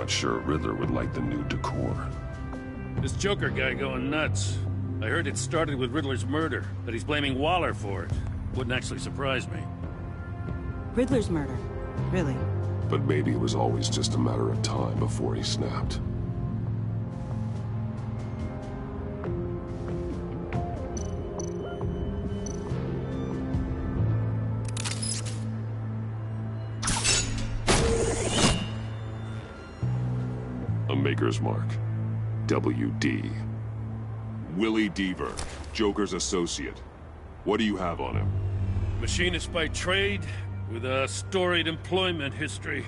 not sure Riddler would like the new decor. This Joker guy going nuts. I heard it started with Riddler's murder, but he's blaming Waller for it. Wouldn't actually surprise me. Riddler's murder? Really? But maybe it was always just a matter of time before he snapped. A Maker's Mark. WD. Willie Deaver, Joker's associate. What do you have on him? Machinist by trade, with a storied employment history.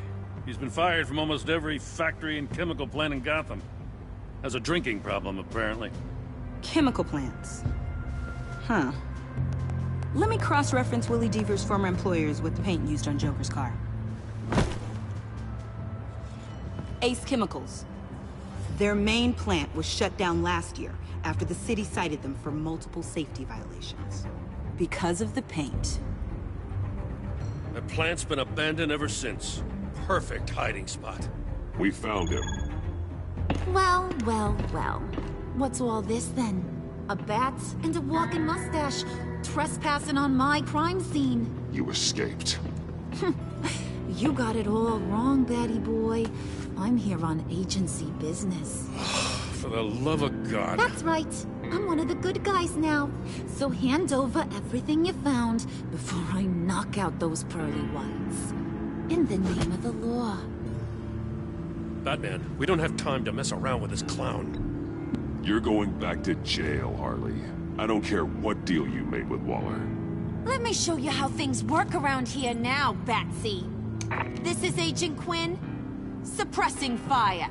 He's been fired from almost every factory and chemical plant in Gotham. Has a drinking problem, apparently. Chemical plants. Huh. Let me cross-reference Willie Deaver's former employers with the paint used on Joker's car. Ace Chemicals. Their main plant was shut down last year after the city cited them for multiple safety violations. Because of the paint. The plant's been abandoned ever since. Perfect hiding spot. We found him. Well, well, well. What's all this then? A bat and a walking mustache trespassing on my crime scene. You escaped. You got it all wrong, Batty boy. I'm here on agency business. For the love of God. That's right. I'm one of the good guys now. So hand over everything you found before I knock out those pearly whites. In the name of the law. Batman, we don't have time to mess around with this clown. You're going back to jail, Harley. I don't care what deal you made with Waller. Let me show you how things work around here now, Batsy. This is Agent Quinn. Suppressing fire.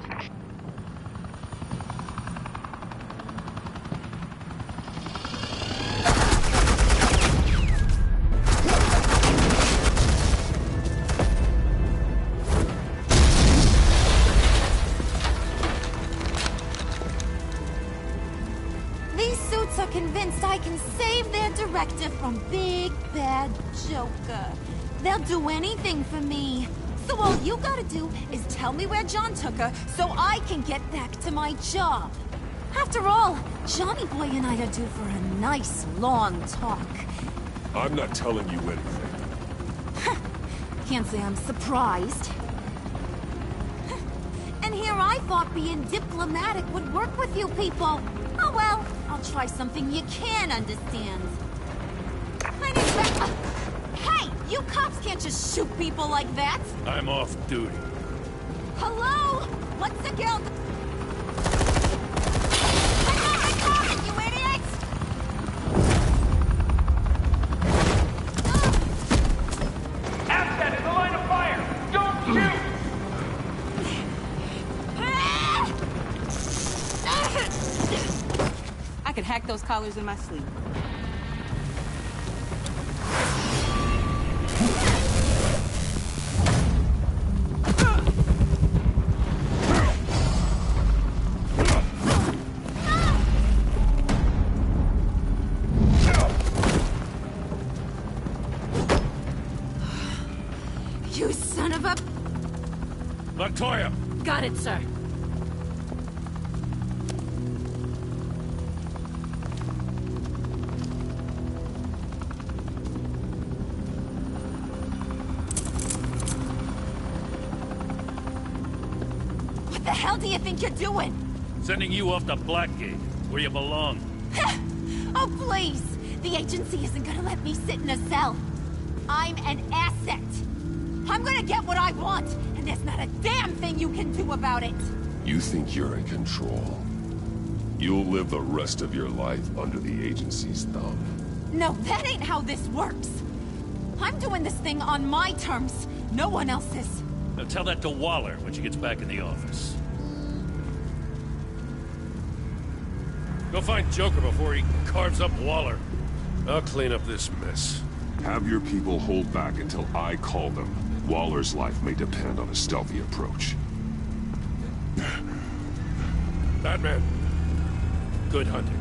These suits are convinced I can save their directive from Big Bad Joker. They'll do anything for me. So all you gotta do is tell me where John took her so I can get back to my job. After all, Johnny Boy and I are due for a nice long talk. I'm not telling you anything. Can't say I'm surprised. And here I thought being diplomatic would work with you people. Oh well, I'll try something you can understand. I need that. Hey, you cops can't just shoot people like that. I'm off duty. Hello? What's the girl? I'm not recording, you idiots! Asset in the line of fire! Don't shoot! I could hack those collars in my sleep. You son of a... Latoya! Got it, sir. What the hell do you think you're doing? Sending you off to Blackgate, where you belong. Oh, please! The agency isn't gonna let me sit in a cell. I'm an asset. I'm gonna get what I want, and there's not a damn thing you can do about it. You think you're in control? You'll live the rest of your life under the agency's thumb. No, that ain't how this works. I'm doing this thing on my terms, no one else's. Now tell that to Waller when she gets back in the office. Go find Joker before he carves up Waller. I'll clean up this mess. Have your people hold back until I call them. Waller's life may depend on a stealthy approach. Batman, good hunting.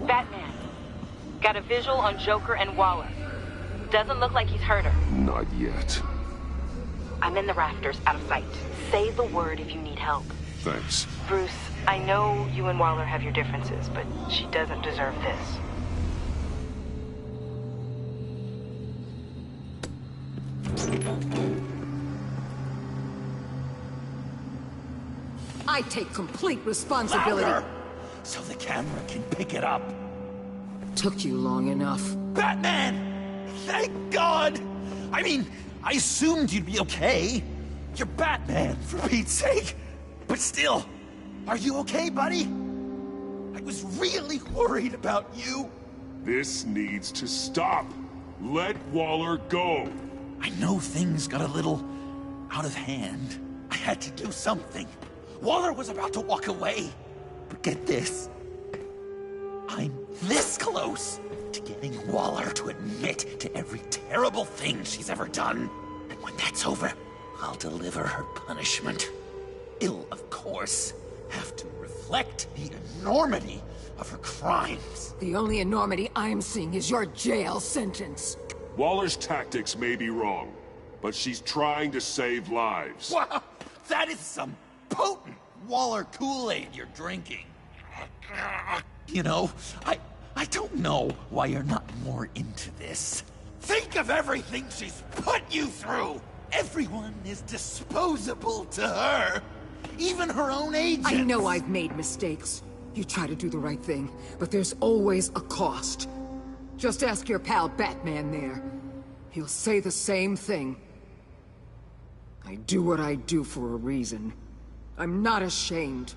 Batman. Got a visual on Joker and Waller. Doesn't look like he's hurt her. Not yet. I'm in the rafters, out of sight. Say the word if you need help. Thanks. Bruce, I know you and Waller have your differences, but she doesn't deserve this. I take complete responsibility. Louder! So the camera can pick it up. Took you long enough. Batman! Thank God! I mean, I assumed you'd be okay. You're Batman, for Pete's sake. But still, are you okay, buddy? I was really worried about you. This needs to stop. Let Waller go. I know things got a little out of hand. I had to do something. Waller was about to walk away. But get this. I'm this close to getting Waller to admit to every terrible thing she's ever done. And when that's over, I'll deliver her punishment. It'll, of course, have to reflect the enormity of her crimes. The only enormity I'm seeing is your jail sentence. Waller's tactics may be wrong, but she's trying to save lives. Wow, that is some potent Waller Kool-Aid you're drinking. You know, I don't know why you're not more into this. Think of everything she's put you through! Everyone is disposable to her. Even her own agents. I know I've made mistakes. You try to do the right thing, but there's always a cost. Just ask your pal Batman there. He'll say the same thing. I do what I do for a reason. I'm not ashamed.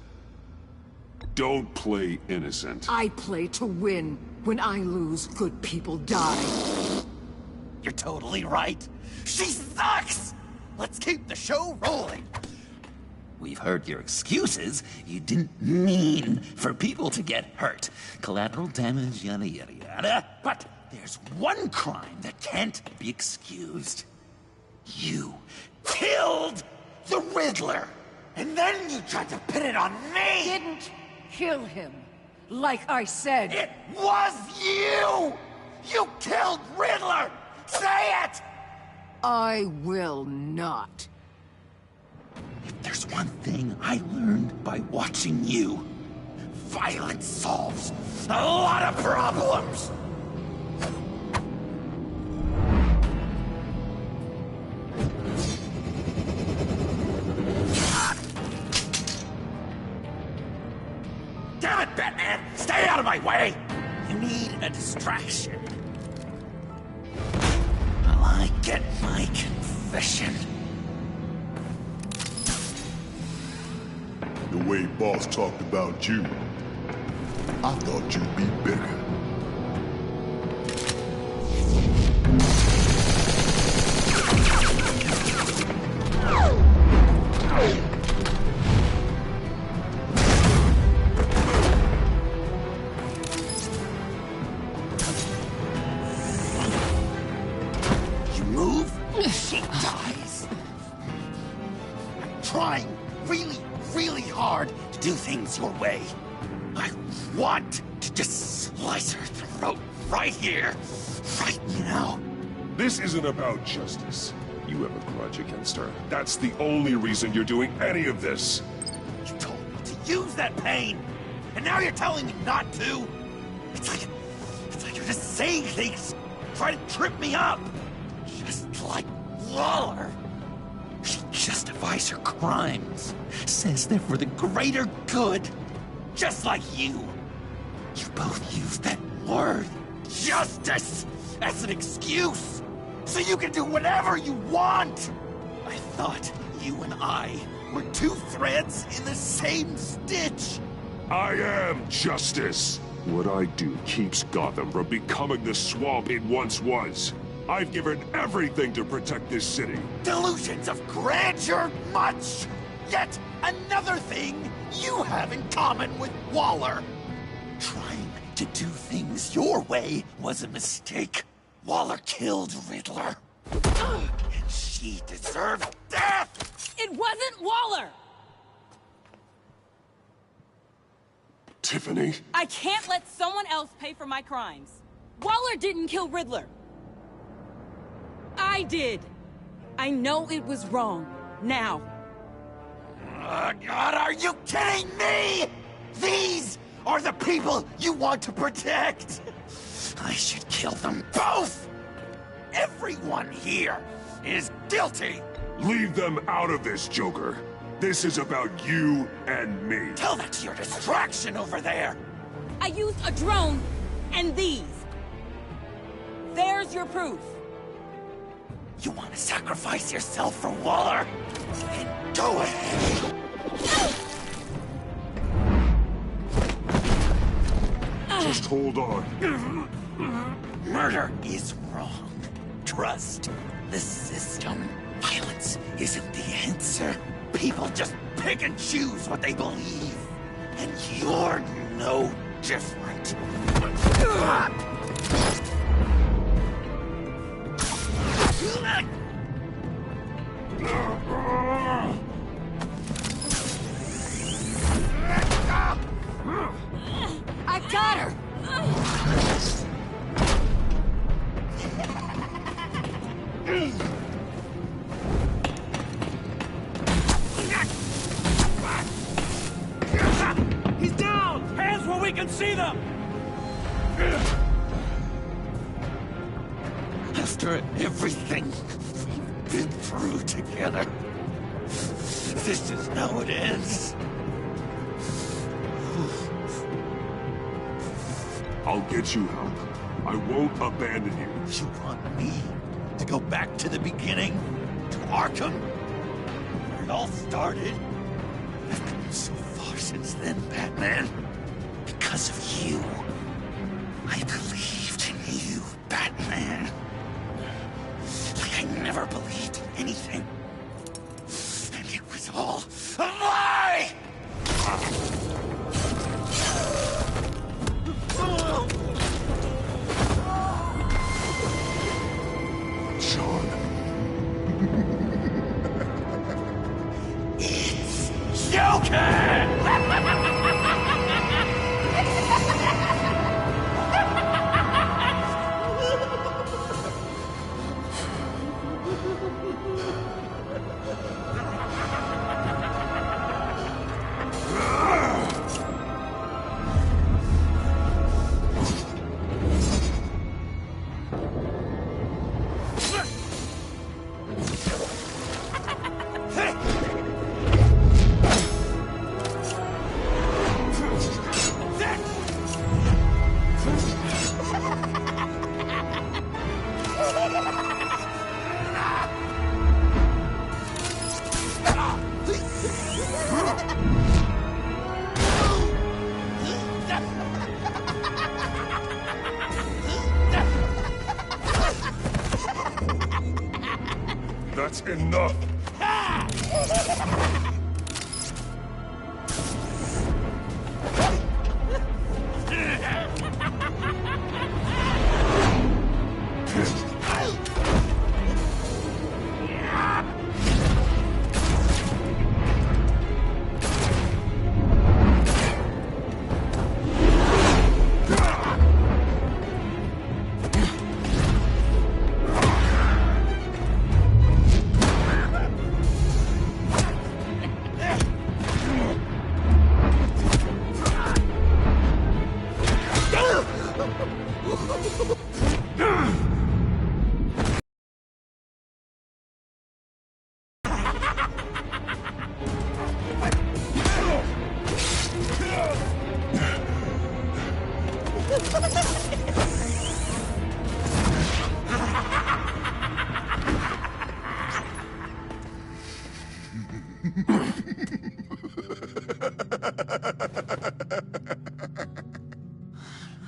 Don't play innocent. I play to win. When I lose, good people die. You're totally right. She sucks! Let's keep the show rolling. We've heard your excuses. You didn't mean for people to get hurt. Collateral damage, yada yada yada. But there's one crime that can't be excused. You killed the Riddler! And then you tried to pin it on me! Didn't kill him. Like I said. It was you! You killed Riddler! Say it! I will not. If there's one thing I learned by watching you, violence solves a lot of problems! Damn it, Batman! Stay out of my way! You need a distraction. get my confession. The way Boss talked about you, I thought you'd be bigger. You move, she dies. I'm trying really hard to do things your way. I want to just slice her throat right here, right now. This isn't about justice. You have a grudge against her. That's the only reason you're doing any of this. You told me to use that pain, and now you're telling me not to? It's like you're just saying things, try to trip me up. Just like Waller. She justifies her crimes, says they're for the greater good. Just like you. You both use that word, justice, as an excuse, so you can do whatever you want. I thought you and I were two threads in the same stitch. I am justice. What I do keeps Gotham from becoming the swamp it once was. I've given everything to protect this city. Delusions of grandeur much! Yet another thing you have in common with Waller. Trying to do things your way was a mistake. Waller killed Riddler. And she deserved death! It wasn't Waller! Tiffany? I can't let someone else pay for my crimes. Waller didn't kill Riddler. I did. I know it was wrong. Now. God, are you kidding me? These are the people you want to protect. I should kill them both. Everyone here is guilty. Leave them out of this, Joker. This is about you and me. Tell that to your distraction over there. I used a drone and these. There's your proof. You want to sacrifice yourself for Waller? Then go ahead. Just hold on. Murder is wrong. Trust the system. Violence isn't the answer. People just pick and choose what they believe. And you're no different. I got her! He's down! Hands where we can see them! After everything we've been through together, this is how it ends. I'll get you help. I won't abandon you. You want me to go back to the beginning? To Arkham? Where it all started? I've come so far since then, Batman. Because of you. I believed in you, Batman. Like I never believed in anything. And it was all a lie! Sean. It's Joker! That's enough!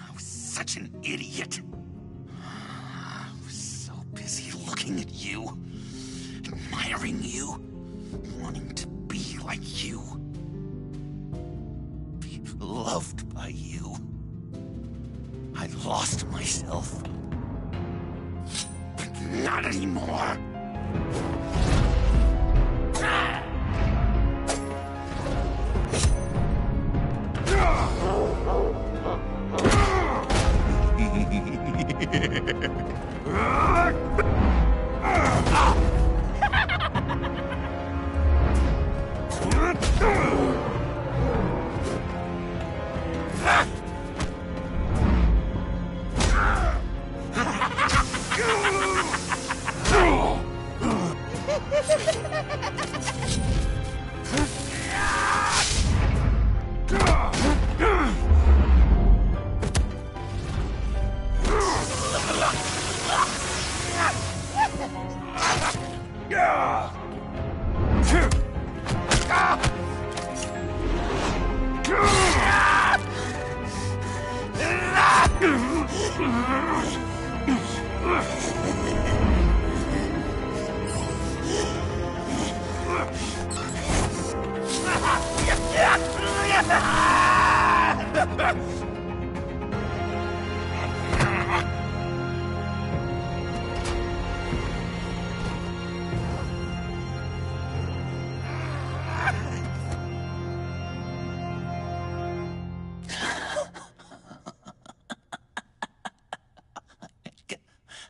I was such an idiot. I was so busy looking at you, admiring you, wanting to be like you, be loved by you. I lost myself. But not anymore.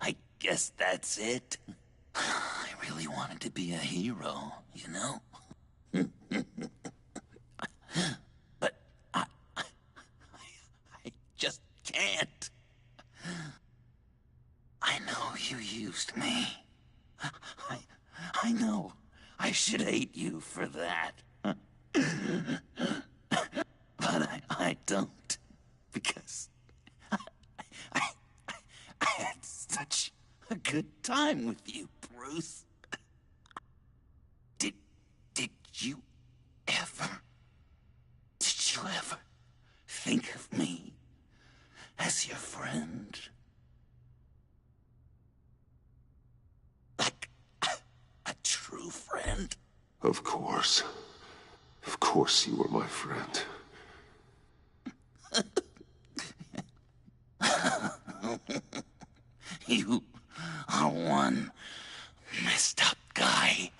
I guess that's it. I really wanted to be a hero, you know? But I just can't. I know you used me. I know. I should hate you for that. But I don't. Because I had such a good time with you, Bruce. Did you ever think of me as your friend? Like a true friend? Of course. Of course you were my friend. You are one messed up guy.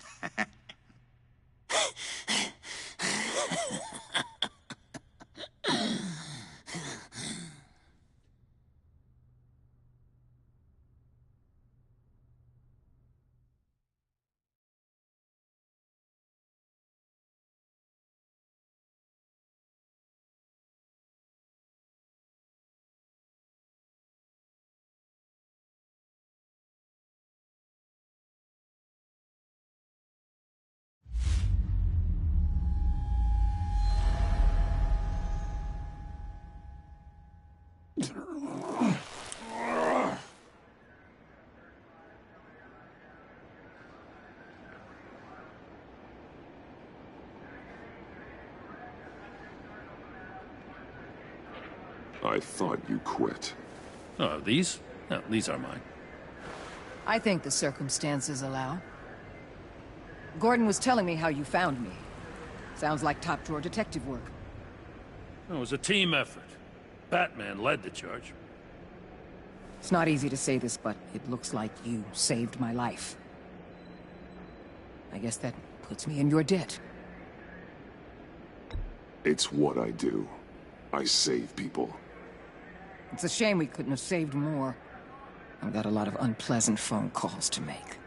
I thought you quit. Oh, these? No, these are mine. I think the circumstances allow. Gordon was telling me how you found me. Sounds like top-drawer detective work. It was a team effort. Batman led the charge. It's not easy to say this, but it looks like you saved my life. I guess that puts me in your debt. It's what I do. I save people. It's a shame we couldn't have saved more. I've got a lot of unpleasant phone calls to make.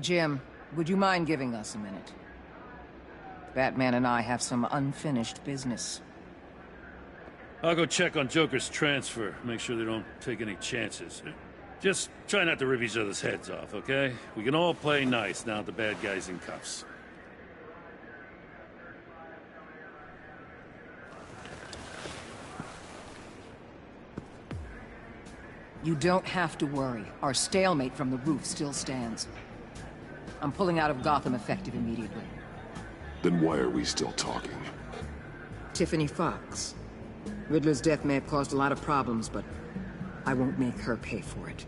Jim, would you mind giving us a minute? Batman and I have some unfinished business. I'll go check on Joker's transfer, make sure they don't take any chances. Just try not to rip each other's heads off, okay? We can all play nice now that the bad guy's in cuffs. You don't have to worry. Our stalemate from the roof still stands. I'm pulling out of Gotham effective immediately. Then why are we still talking? Tiffany Fox. Riddler's death may have caused a lot of problems, but I won't make her pay for it.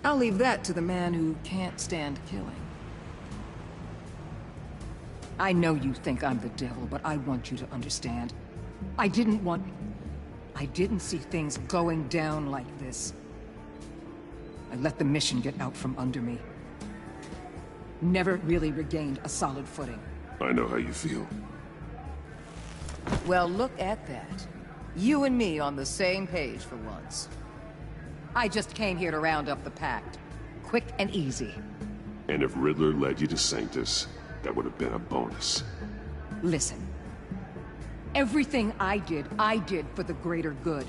I'll leave that to the man who can't stand killing. I know you think I'm the devil, but I want you to understand. I didn't see things going down like this. I let the mission get out from under me. Never really regained a solid footing. I know how you feel. Well, look at that. You and me on the same page for once. I just came here to round up the Pact. Quick and easy. And if Riddler led you to Sanctus, that would have been a bonus. Listen. Everything I did for the greater good.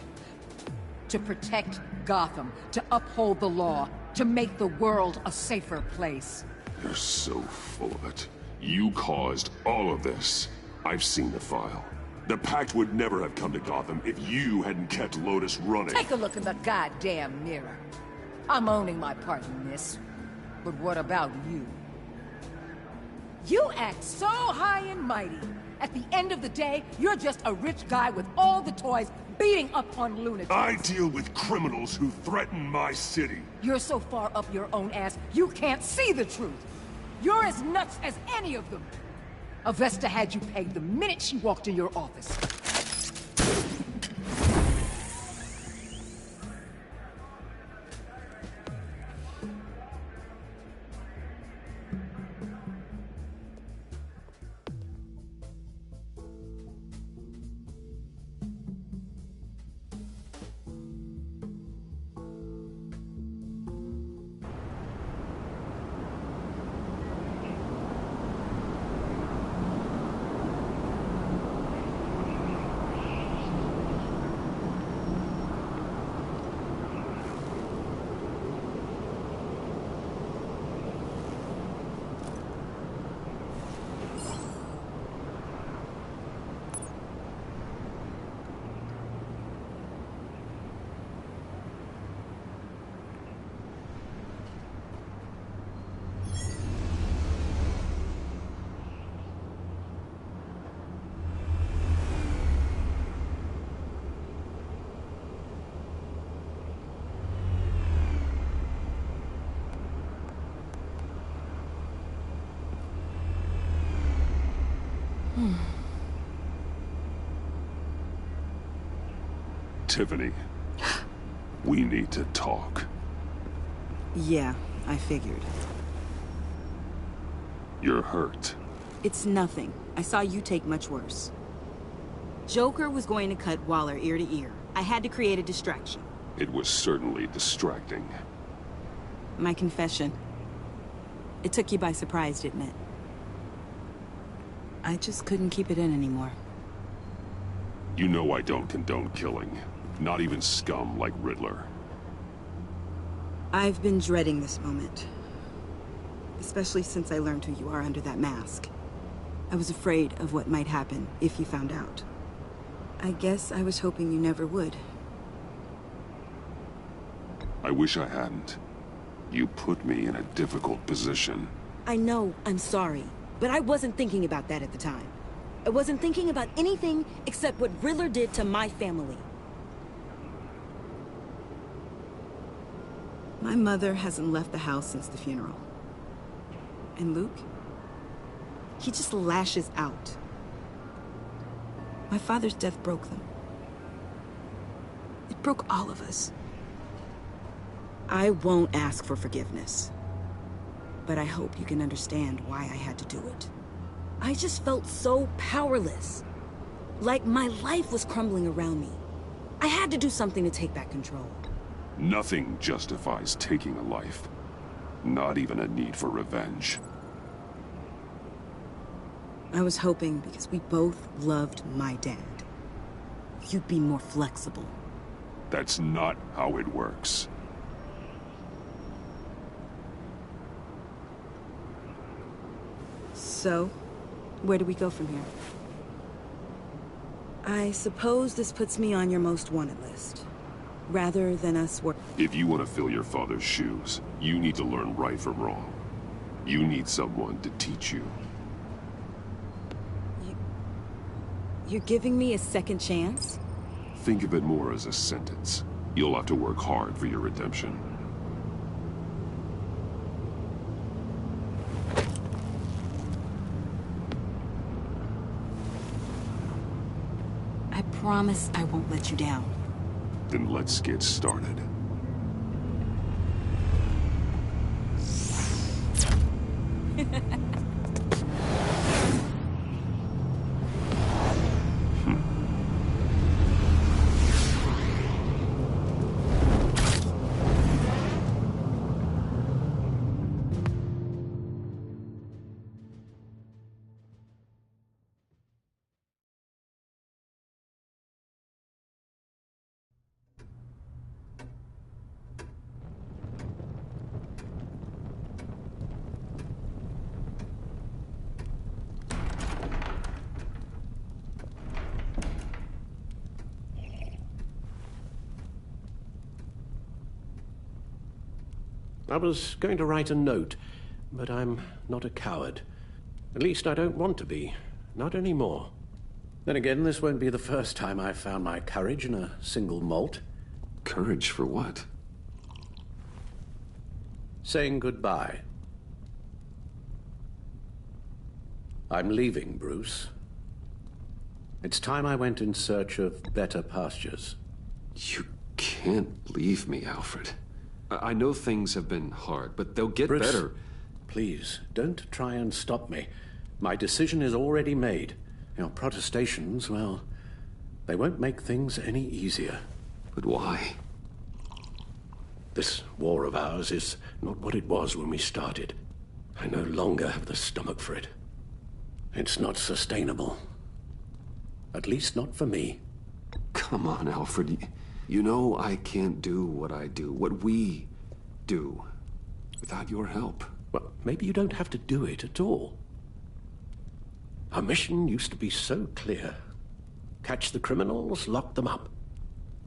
To protect Gotham, to uphold the law, to make the world a safer place. You're so full of it. You caused all of this. I've seen the file. The Pact would never have come to Gotham if you hadn't kept Lotus running. Take a look in the goddamn mirror. I'm owning my part in this. But what about you? You act so high and mighty. At the end of the day, you're just a rich guy with all the toys beating up on lunatics. I deal with criminals who threaten my city. You're so far up your own ass, you can't see the truth. You're as nuts as any of them. Avesta had you pegged the minute she walked in your office. Tiffany, we need to talk. Yeah, I figured. You're hurt. It's nothing. I saw you take much worse. Joker was going to cut Waller ear to ear. I had to create a distraction. It was certainly distracting. My confession. It took you by surprise, didn't it? I just couldn't keep it in anymore. You know I don't condone killing. Not even scum like Riddler. I've been dreading this moment. Especially since I learned who you are under that mask. I was afraid of what might happen if you found out. I guess I was hoping you never would. I wish I hadn't. You put me in a difficult position. I know, I'm sorry. But I wasn't thinking about that at the time. I wasn't thinking about anything except what Riddler did to my family. My mother hasn't left the house since the funeral. And Luke? He just lashes out. My father's death broke them. It broke all of us. I won't ask for forgiveness. But I hope you can understand why I had to do it. I just felt so powerless. Like my life was crumbling around me. I had to do something to take back control. Nothing justifies taking a life. Not even a need for revenge. I was hoping because we both loved my dad, you'd be more flexible. That's not how it works. So, where do we go from here? I suppose this puts me on your most wanted list. Rather than us work. If you want to fill your father's shoes, you need to learn right from wrong. You need someone to teach you. You're giving me a second chance? Think of it more as a sentence. You'll have to work hard for your redemption. I promise I won't let you down. Then let's get started. I was going to write a note, but I'm not a coward. At least I don't want to be. Not anymore. Then again, this won't be the first time I've found my courage in a single malt. Courage for what? Saying goodbye. I'm leaving, Bruce. It's time I went in search of better pastures. You can't leave me, Alfred. I know things have been hard, but they'll get Bruce, better. Please, don't try and stop me. My decision is already made. Your protestations, well, they won't make things any easier. But why? This war of ours is not what it was when we started. I no longer have the stomach for it. It's not sustainable. At least not for me. Come on, Alfred. You know I can't do what I do, what we do, without your help. Well, maybe you don't have to do it at all. Our mission used to be so clear. Catch the criminals, lock them up.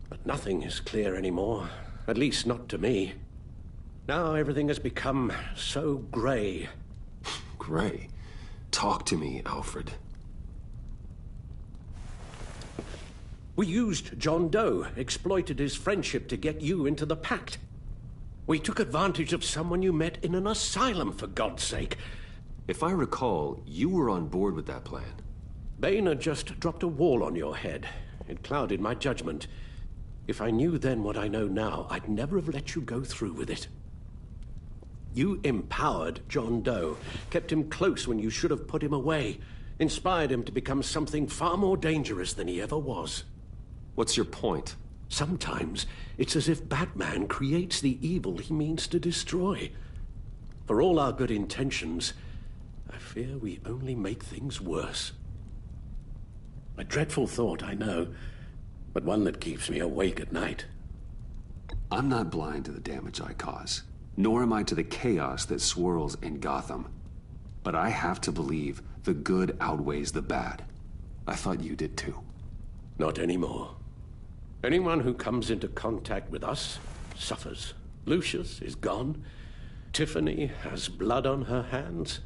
But nothing is clear anymore, at least not to me. Now everything has become so gray. Gray? Talk to me, Alfred. We used John Doe, exploited his friendship to get you into the pact. We took advantage of someone you met in an asylum, for God's sake. If I recall, you were on board with that plan. Bane had just dropped a wall on your head. It clouded my judgment. If I knew then what I know now, I'd never have let you go through with it. You empowered John Doe, kept him close when you should have put him away, inspired him to become something far more dangerous than he ever was. What's your point? Sometimes it's as if Batman creates the evil he means to destroy. For all our good intentions, I fear we only make things worse. A dreadful thought, I know, but one that keeps me awake at night. I'm not blind to the damage I cause, nor am I to the chaos that swirls in Gotham. But I have to believe the good outweighs the bad. I thought you did too. Not anymore. Anyone who comes into contact with us suffers. Lucius is gone. Tiffany has blood on her hands.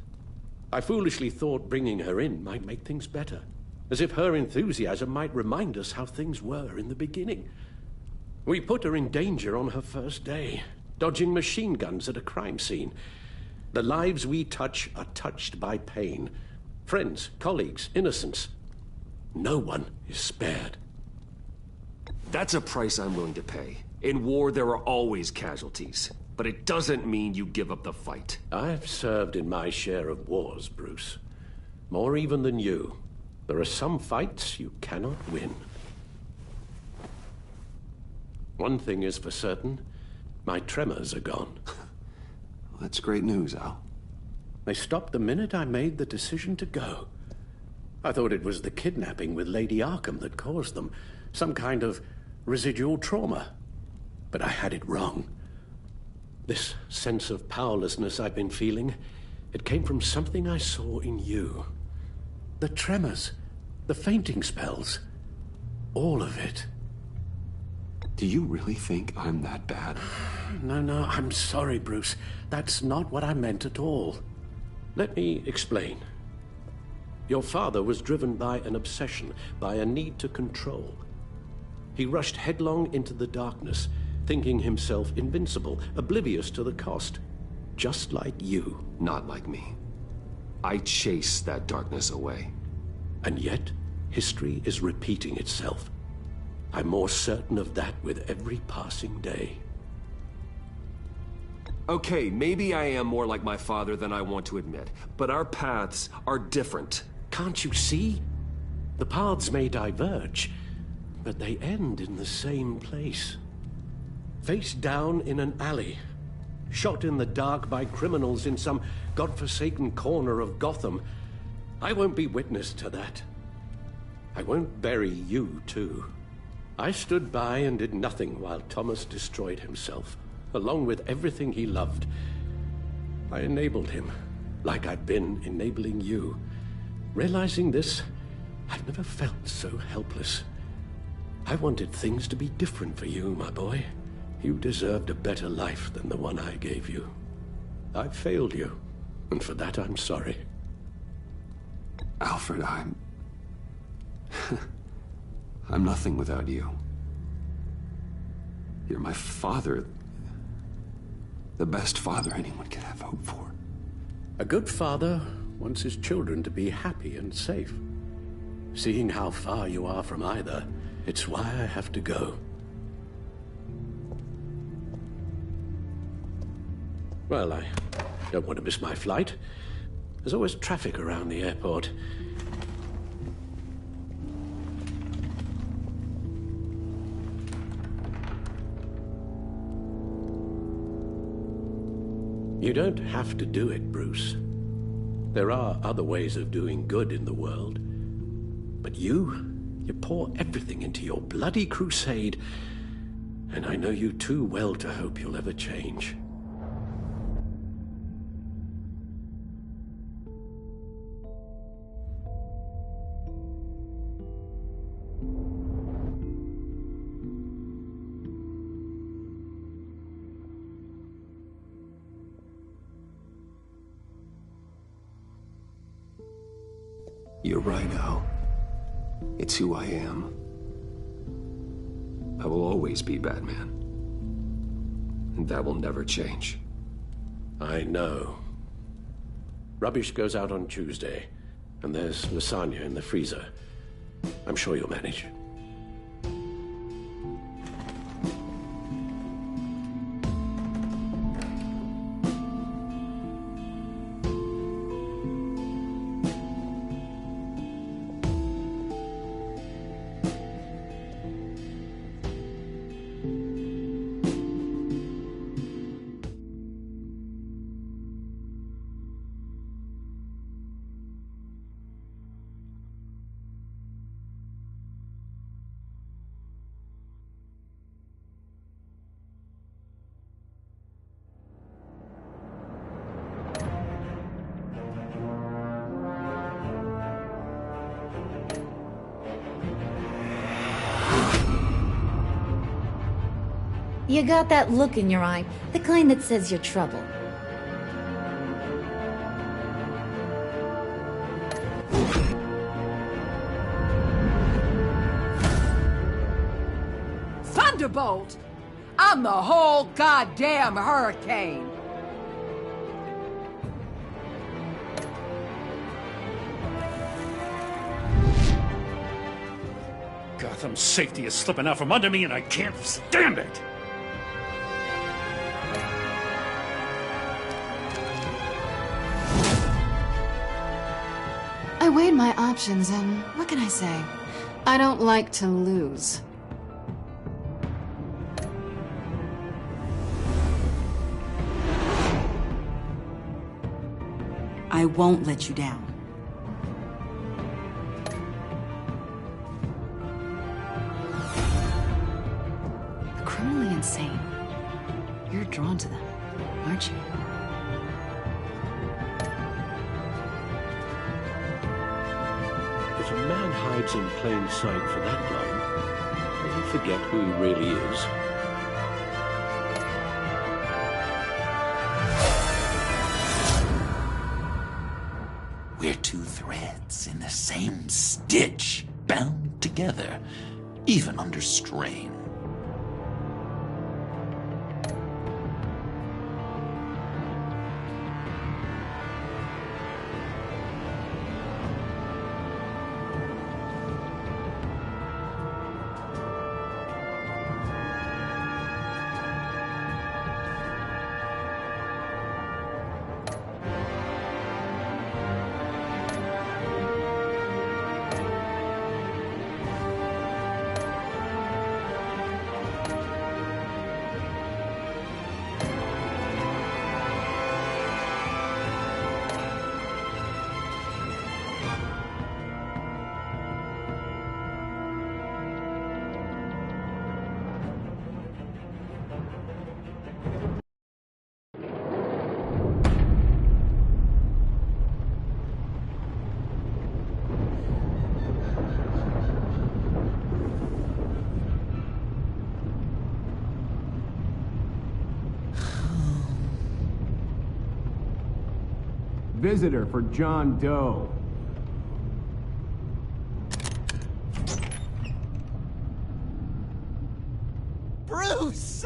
I foolishly thought bringing her in might make things better, as if her enthusiasm might remind us how things were in the beginning. We put her in danger on her first day. dodging machine guns at a crime scene. The lives we touch are touched by pain. Friends, colleagues, innocents. No one is spared. That's a price I'm willing to pay. In war, there are always casualties. But it doesn't mean you give up the fight. I've served in my share of wars, Bruce. More even than you. There are some fights you cannot win. One thing is for certain. My tremors are gone. That's great news, Al. They stopped the minute I made the decision to go. I thought it was the kidnapping with Lady Arkham that caused them. Some kind of residual trauma. But I had it wrong. This sense of powerlessness I've been feeling, it came from something I saw in you. The tremors, the fainting spells, all of it. Do you really think I'm that bad? No, I'm sorry, Bruce. That's not what I meant at all. Let me explain. Your father was driven by an obsession, by a need to control. He rushed headlong into the darkness, thinking himself invincible, oblivious to the cost. Just like you. Not like me. I chased that darkness away. And yet, history is repeating itself. I'm more certain of that with every passing day. Okay, maybe I am more like my father than I want to admit, but our paths are different. Can't you see? The paths may diverge, but they end in the same place. Face down in an alley, shot in the dark by criminals in some godforsaken corner of Gotham. I won't be witness to that. I won't bury you, too. I stood by and did nothing while Thomas destroyed himself, along with everything he loved. I enabled him, like I'd been enabling you. Realizing this, I've never felt so helpless. I wanted things to be different for you, my boy. You deserved a better life than the one I gave you. I failed you, and for that I'm sorry. Alfred, I'm nothing without you. You're my father. The best father anyone could have hope for. A good father wants his children to be happy and safe. Seeing how far you are from either, it's why I have to go. Well, I don't want to miss my flight. There's always traffic around the airport. You don't have to do it, Bruce. There are other ways of doing good in the world. But you pour everything into your bloody crusade, and I know you too well to hope you'll ever change. You're right, Al. It's who I am. I will always be Batman. And that will never change. I know. Rubbish goes out on Tuesday, and there's lasagna in the freezer. I'm sure you'll manage. You got that look in your eye, the kind that says you're trouble. Thunderbolt! I'm the whole goddamn hurricane! Gotham's safety is slipping out from under me and I can't stand it! I weighed my options and what can I say? I don't like to lose. I won't let you down. The criminally insane. You're drawn to them, aren't you? If a man hides in plain sight for that long, does he forget who he really is? We're two threads in the same stitch, bound together, even under strain. Visitor for John Doe. Bruce!